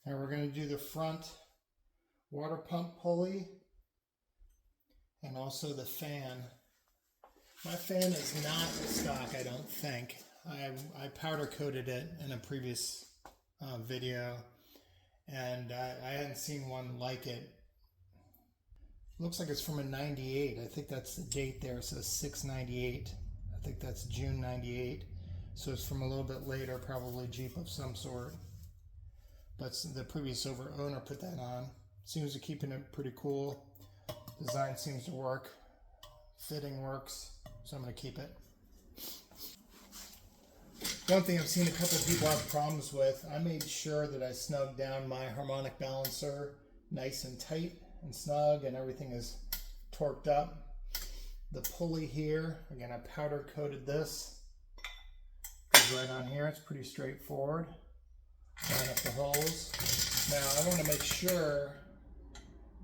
And we're going to do the front water pump pulley and also the fan. My fan is not stock, I don't think. I powder coated it in a previous video, and I hadn't seen one like it. Looks like it's from a 98. I think that's the date there. It says 698. I think that's June 98. So it's from a little bit later, probably Jeep of some sort. But the previous owner put that on. Seems to be keeping it pretty cool. Design seems to work. Fitting works. So I'm going to keep it. One thing I've seen a couple of people have problems with, I made sure that I snugged down my harmonic balancer nice and tight and snug, and everything is torqued up. The pulley here, again, I powder coated this. Goes right on here. It's pretty straightforward. Line up the holes. Now I want to make sure,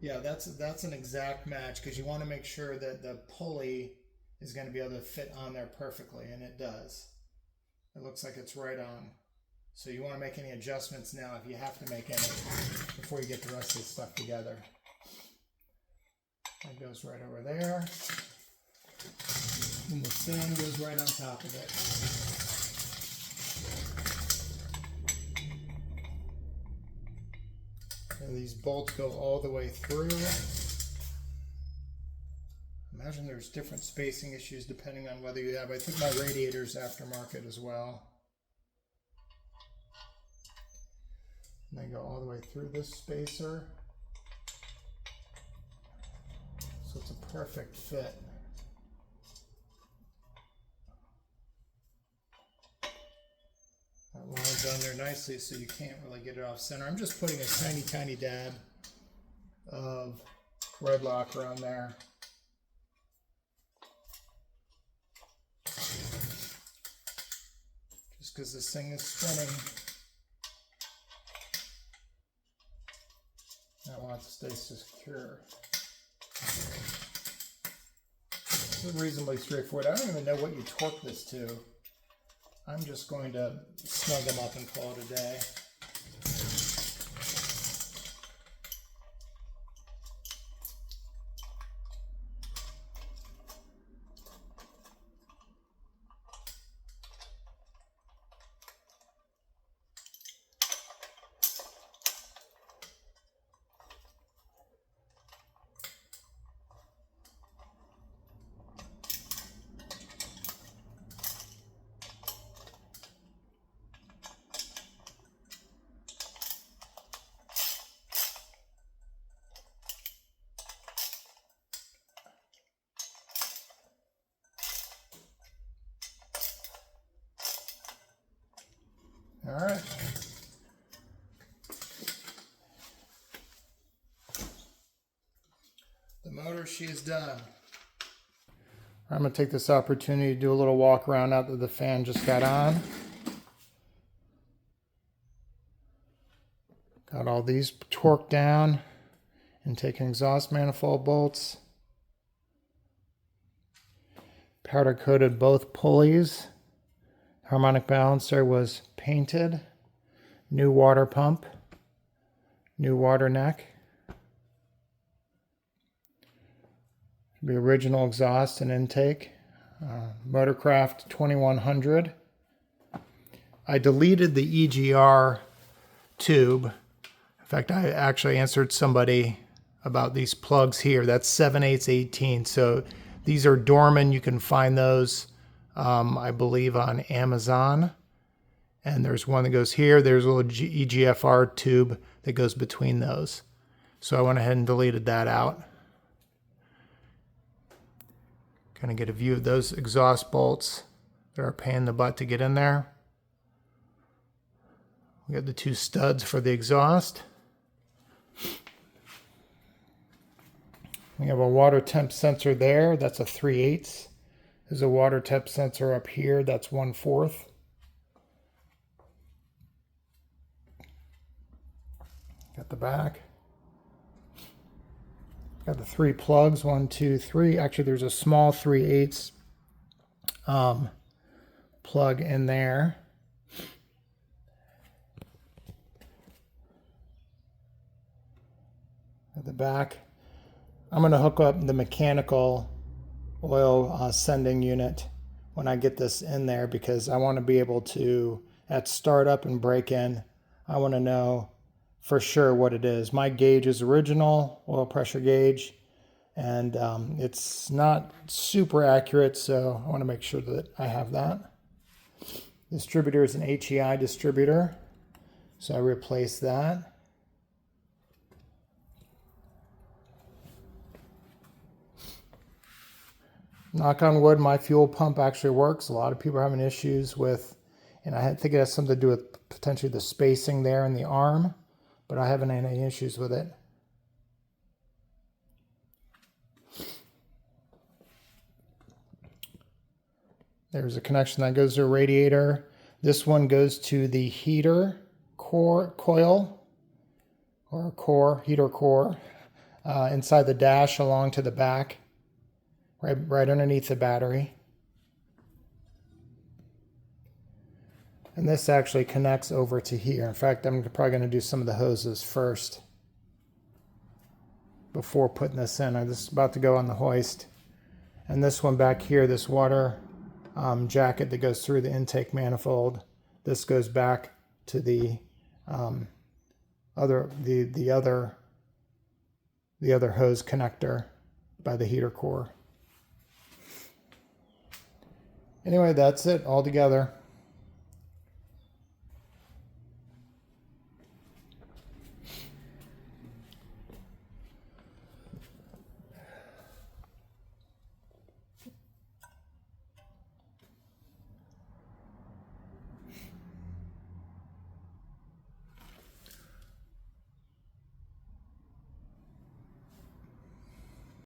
yeah, that's an exact match, because you want to make sure that the pulley is going to be able to fit on there perfectly, and it does. It looks like it's right on. So you want to make any adjustments now if you have to make any before you get the rest of the stuff together. That goes right over there. And the fan goes right on top of it. And these bolts go all the way through. Imagine there's different spacing issues depending on whether you have, I think my radiator's aftermarket as well. And they go all the way through this spacer. So it's a perfect fit. That lines on there nicely so you can't really get it off center. I'm just putting a tiny, tiny dab of red lacquer on there. Just because this thing is spinning. I want it to stay secure. It's reasonably straightforward. I don't even know what you torque this to. I'm just going to snug them up and call it a day. All right. The motor, she is done. I'm going to take this opportunity to do a little walk around now that the fan just got on. Got all these torqued down and taking exhaust manifold bolts. Powder coated both pulleys. Harmonic balancer was painted. New water pump. New water neck. The original exhaust and intake. Motorcraft 2100. I deleted the EGR tube. In fact, I actually answered somebody about these plugs here. That's 7/8/18. So these are Dorman. You can find those, I believe, on Amazon. And there's one that goes here. There's a little EGFR tube that goes between those. So I went ahead and deleted that out. Kind of get a view of those exhaust bolts that are a pain in the butt to get in there. We got the two studs for the exhaust. We have a water temp sensor there. That's a 3/8. There's a water temp sensor up here. That's 1/4. Got the back. Got the 3 plugs, 1, 2, 3. Actually, there's a small 3/8 plug in there. the back. I'm going to hook up the mechanical oil sending unit when I get this in there, because I want to be able to, at startup and break in, I want to know for sure what it is. My gauge is original oil pressure gauge, and it's not super accurate, so I want to make sure that I have that. Distributor is an HEI distributor, so I replace that. Knock on wood, my fuel pump actually works. A lot of people are having issues with, and I think it has something to do with potentially the spacing there in the arm, but I haven't had any issues with it. There's a connection that goes to a radiator. This one goes to the heater coil, or core, heater core, inside the dash along to the back, right underneath the battery. And this actually connects over to here. In fact, I'm probably going to do some of the hoses first before putting this in. I'm just about to go on the hoist. And this one back here, this water jacket that goes through the intake manifold, this goes back to the other hose connector by the heater core. Anyway, that's it all together.